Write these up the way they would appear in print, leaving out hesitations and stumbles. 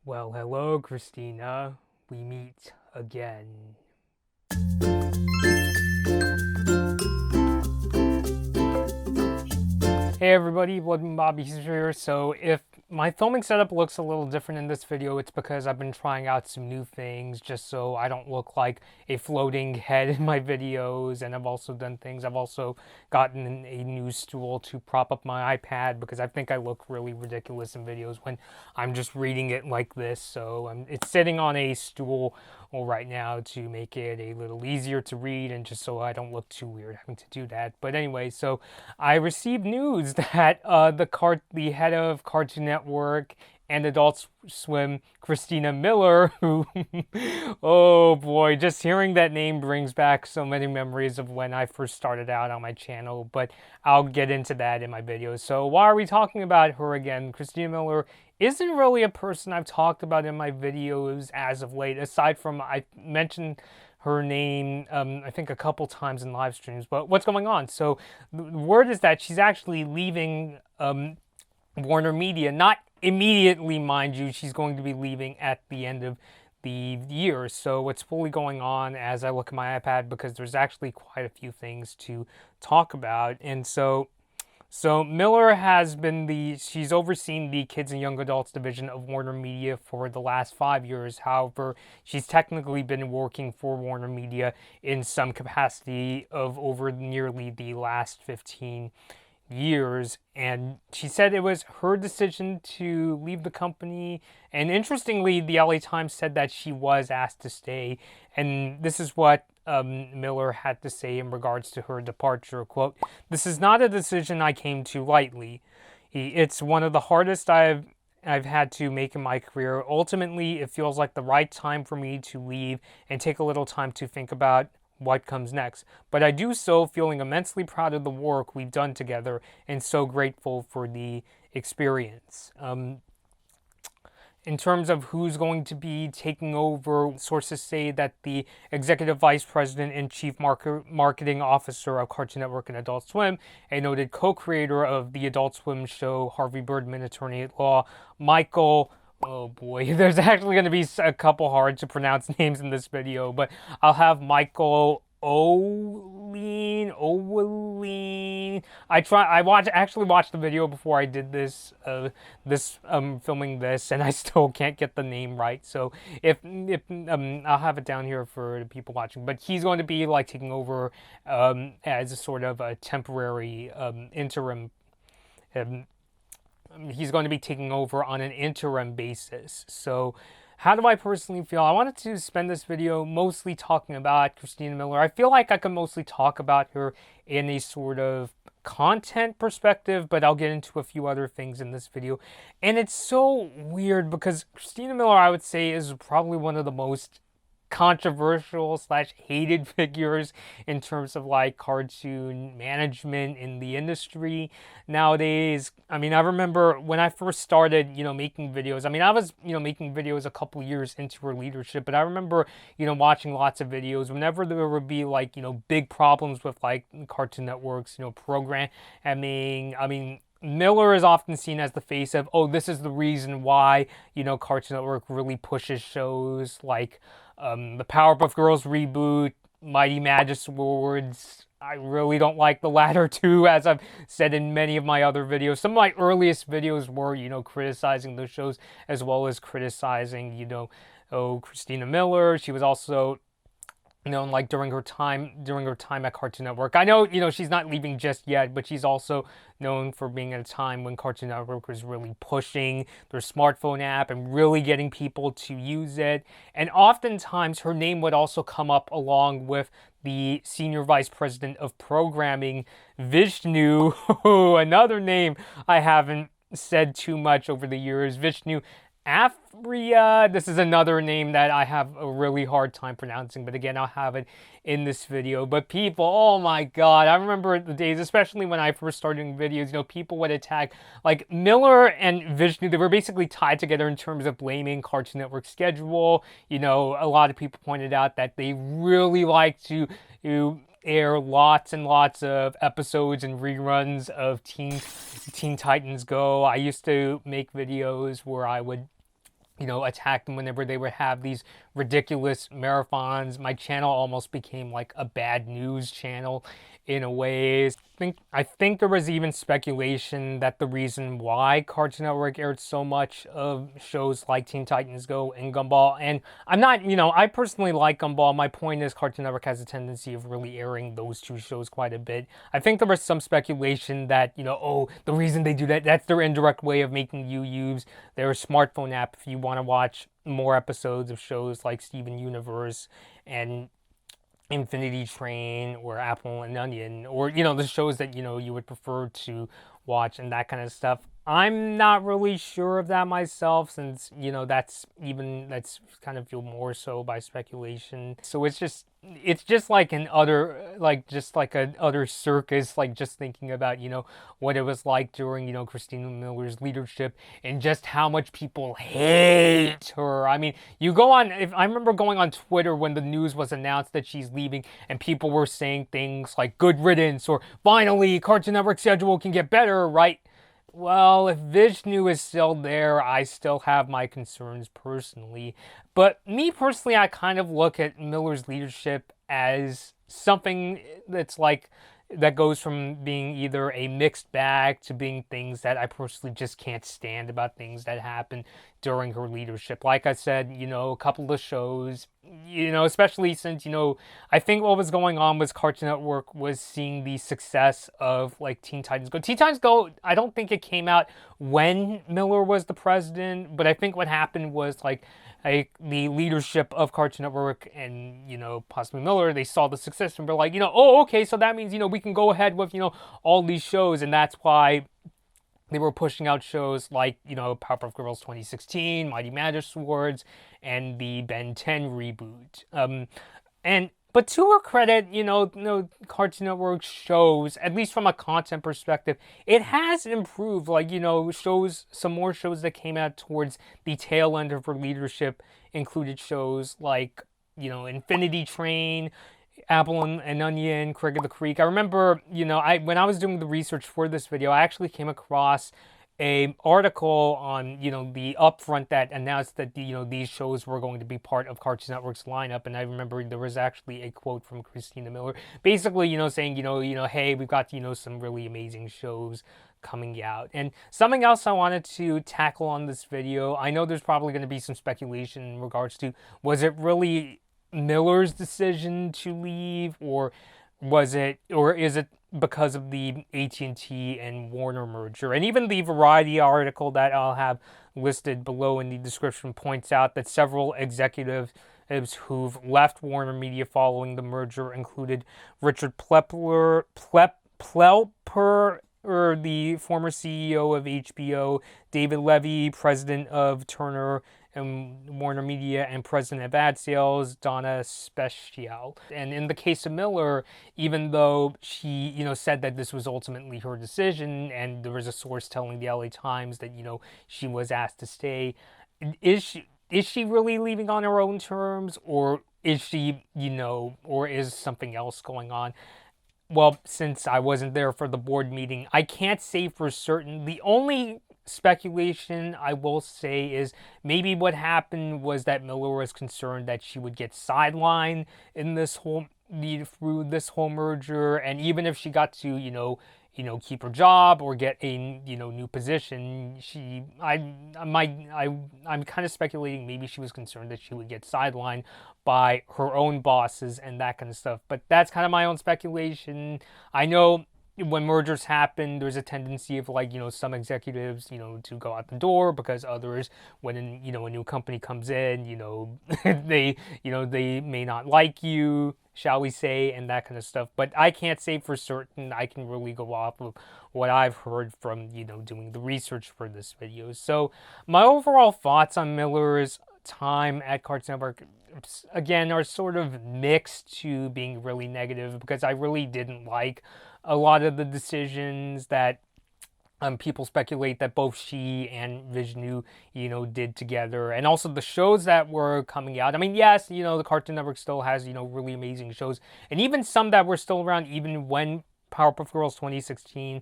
Well, hello, Christina. We meet again. Hey everybody, Blood Bobby here. So if my filming setup looks a little different in this video, it's because I've been trying out some new things just so I don't look like a floating head in my videos. And I've also done things. I've also gotten a new stool to prop up my iPad because I think I look really ridiculous in videos when I'm just reading it like this. So it's sitting on a stool right now to make it a little easier to read and just so I don't look too weird having to do that. But anyway, so I received news that the head of Cartoon Network and Adult Swim, Christina Miller, who, oh boy, just hearing that name brings back so many memories of when I first started out on my channel, but I'll get into that in my videos. So why are we talking about her again? Christina Miller isn't really a person I've talked about in my videos as of late, aside from I mentioned her name, I think a couple times in live streams. But what's going on? So the word is that she's actually leaving WarnerMedia. Not immediately, mind you. She's going to be leaving at the end of the year. So what's fully going on as I look at my iPad, because there's actually quite a few things to talk about. And so Miller has been she's overseen the kids and young adults division of WarnerMedia for the last 5 years. However, she's technically been working for WarnerMedia in some capacity of over nearly the last 15 years, and she said it was her decision to leave the company. And interestingly, the LA Times said that she was asked to stay, and this is what Miller had to say in regards to her departure. Quote, "This is not a decision I came to lightly. It's one of the hardest I've had to make in my career. Ultimately, it feels like the right time for me to leave and take a little time to think about what comes next. But I do so feeling immensely proud of the work we've done together and so grateful for the experience." In terms of who's going to be taking over, sources say that the executive vice president and chief marketing officer of Cartoon Network and Adult Swim, a noted co-creator of the Adult Swim show Harvey Birdman, attorney at law, Michael, oh boy, there's actually going to be a couple hard to pronounce names in this video, but I'll have Michael Oweleen. Actually watched the video before I did filming this, and I still can't get the name right. So if I'll have it down here for the people watching, but he's going to be like taking over as a sort of a temporary interim. He's going to be taking over on an interim basis. So how do I personally feel? I wanted to spend this video mostly talking about Christina Miller. I feel like I can mostly talk about her in a sort of content perspective, but I'll get into a few other things in this video. And it's so weird because Christina Miller, I would say, is probably one of the most controversial slash hated figures in terms of like cartoon management in the industry nowadays. I mean, I remember when I first started, making videos. I mean, I was, making videos a couple years into her leadership, but I remember, watching lots of videos whenever there would be like, big problems with like Cartoon Network's, programming. I mean, Miller is often seen as the face of, oh, this is the reason why, Cartoon Network really pushes shows like the Powerpuff Girls reboot, Mighty Magiswords. I really don't like the latter two, as I've said in many of my other videos. Some of my earliest videos were, criticizing those shows as well as criticizing, Christina Miller. She was also known like during her time at Cartoon Network. I know, she's not leaving just yet, but she's also known for being at a time when Cartoon Network was really pushing their smartphone app and really getting people to use it. And oftentimes her name would also come up along with the senior vice president of programming, Vishnu, another name I haven't said too much over the years, Vishnu Afria. This is another name that I have a really hard time pronouncing, but again, I'll have it in this video. But people, oh my god, I remember the days, especially when I first started doing videos, people would attack, like Miller and Vishnu, they were basically tied together in terms of blaming Cartoon Network's schedule. A lot of people pointed out that they really like to air lots and lots of episodes and reruns of Teen Titans Go. I used to make videos where I would attack them whenever they would have these ridiculous marathons. My channel almost became like a bad news channel in a way. I think there was even speculation that the reason why Cartoon Network aired so much of shows like Teen Titans Go and Gumball, and I'm not, I personally like Gumball. My point is Cartoon Network has a tendency of really airing those two shows quite a bit. I think there was some speculation that, oh, the reason they do that, that's their indirect way of making you use their smartphone app if you want to watch more episodes of shows like Steven Universe and Infinity Train or Apple and Onion, or the shows that you would prefer to watch and that kind of stuff. I'm not really sure of that myself, since that's kind of fueled more so by speculation. So it's just like an utter, like just like an utter circus, like just thinking about what it was like during Christina Miller's leadership and just how much people hate her. I mean, you go on, if I remember going on Twitter when the news was announced that she's leaving, and people were saying things like "good riddance" or "finally Cartoon Network schedule can get better," right? Well, if Vishnu is still there, I still have my concerns personally. But me personally, I kind of look at Miller's leadership as something that's like, that goes from being either a mixed bag to being things that I personally just can't stand about things that happen during her leadership. Like I said, a couple of shows, especially since, I think what was going on was Cartoon Network was seeing the success of like Teen Titans Go. Teen Titans Go, I don't think it came out when Miller was the president, but I think what happened was like the leadership of Cartoon Network and, possibly Miller, they saw the success and were like, oh, okay, so that means, we can go ahead with, all these shows. And that's why they were pushing out shows like, Powerpuff Girls 2016, Mighty Magic Swords, and the Ben 10 reboot. But to her credit, Cartoon Network shows, at least from a content perspective, it has improved. Like, some more shows that came out towards the tail end of her leadership included shows like, Infinity Train, Apple and Onion, Craig of the Creek. I remember, when I was doing the research for this video, I actually came across a article on the upfront that announced that these shows were going to be part of Cartoon Network's lineup. And I remember there was actually a quote from Christina Miller basically saying hey, we've got some really amazing shows coming out. And something else I wanted to tackle on this video, I know there's probably going to be some speculation in regards to, was it really Miller's decision to leave, or is it because of the AT&T and Warner merger? And even the Variety article that I'll have listed below in the description points out that several executives who've left WarnerMedia following the merger included Richard Plepler, or the former CEO of HBO, David Levy, president of Turner and WarnerMedia, and president of ad sales, Donna Speciale. And in the case of Miller, even though she, said that this was ultimately her decision, and there was a source telling the LA Times that, she was asked to stay, is she really leaving on her own terms, or is she, or is something else going on? Well, since I wasn't there for the board meeting, I can't say for certain. The only speculation I will say is maybe what happened was that Miller was concerned that she would get sidelined in through this whole merger, and even if she got to keep her job or get a new position, I'm kind of speculating maybe she was concerned that she would get sidelined by her own bosses and that kind of stuff. But that's kind of my own speculation. I know when mergers happen, there's a tendency of some executives to go out the door, because others, when a new company comes in, they may not like you, shall we say, and that kind of stuff. But I can't say for certain. I can really go off of what I've heard from doing the research for this video. So my overall thoughts on Miller's time at Cartoon Network, again, are sort of mixed to being really negative, because I really didn't like a lot of the decisions that people speculate that both she and Vishnu, did together, and also the shows that were coming out. I mean, yes, the Cartoon Network still has, really amazing shows, and even some that were still around even when Powerpuff Girls 2016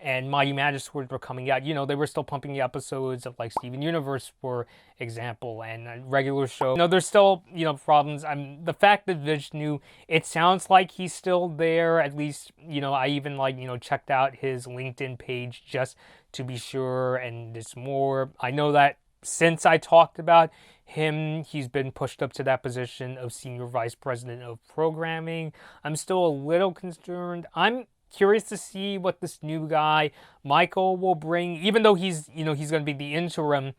and Mighty Magiswords were coming out, you know, they were still pumping the episodes of like Steven Universe, for example, and a regular show. You know, there's still, you know, problems. The fact that Vishnu, it sounds like he's still there. At least, you know, I even like, you know, checked out his LinkedIn page just to be sure, and there's more. I know that since I talked about him, he's been pushed up to that position of Senior Vice President of Programming. I'm still a little concerned. I'm curious to see what this new guy, Michael, will bring, even though he's, you know, he's going to be the interim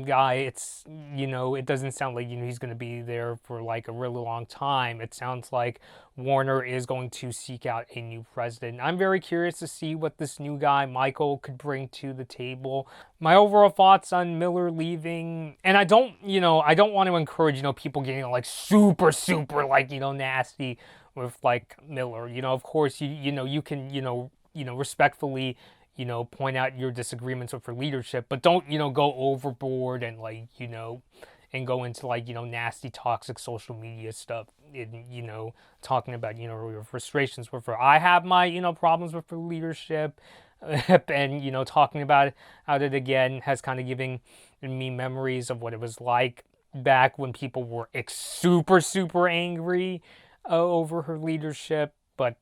guy. It's, you know, it doesn't sound like, you know, he's going to be there for like a really long time. It sounds like Warner is going to seek out a new president. I'm very curious to see what this new guy, Michael, could bring to the table. My overall thoughts on Miller leaving, and I don't want to encourage, you know, people getting like super, like, you know, nasty with like Miller. You know, of course, you can respectfully, you know, point out your disagreements with her leadership, but don't, you know, go overboard and like, you know, and go into like, you know, nasty, toxic social media stuff, and, you know, talking about, you know, your frustrations with her. I have my, you know, problems with her leadership, and, you know, talking about it again has kind of giving me memories of what it was like back when people were super angry over her leadership. But,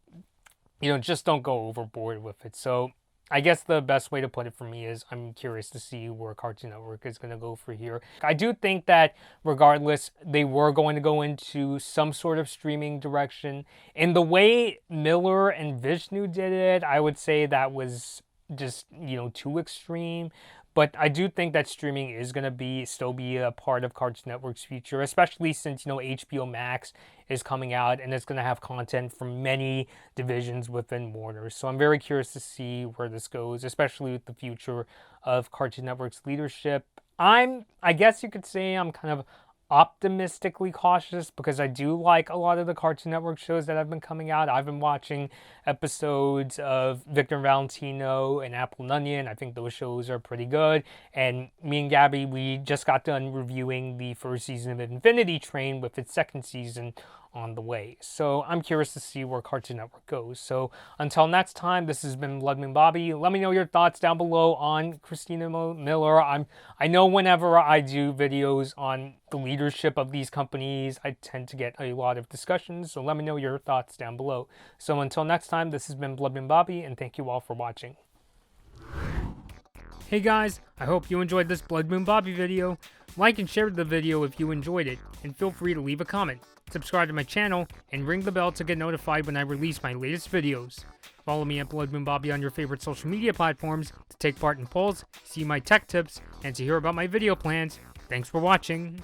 you know, just don't go overboard with it. So I guess the best way to put it for me is I'm curious to see where Cartoon Network is going to go for here. I do think that regardless, they were going to go into some sort of streaming direction. In the way Miller and Vishnu did it, I would say that was just, you know, too extreme. But I do think that streaming is going to still be a part of Cartoon Network's future, especially since, you know, HBO Max is coming out and it's going to have content from many divisions within Warner. So I'm very curious to see where this goes, especially with the future of Cartoon Network's leadership. I guess you could say I'm kind of optimistically cautious because I do like a lot of the Cartoon Network shows that have been coming out. I've been watching episodes of Victor and Valentino and Apple and Onion. I think those shows are pretty good. And me and Gabby, we just got done reviewing the first season of Infinity Train with its second season on the way. So I'm curious to see where Cartoon Network goes. So until next time, this has been Bloodmoon Bobby. Let me know your thoughts down below on Christina Miller. I know whenever I do videos on the leadership of these companies, I tend to get a lot of discussions. So let me know your thoughts down below. So until next time, this has been Bloodmoon Bobby, and thank you all for watching. Hey guys, I hope you enjoyed this Bloodmoon Bobby video. Like and share the video if you enjoyed it, and feel free to leave a comment. Subscribe to my channel, and ring the bell to get notified when I release my latest videos. Follow me at Bloodmoon Bobby on your favorite social media platforms to take part in polls, see my tech tips, and to hear about my video plans. Thanks for watching.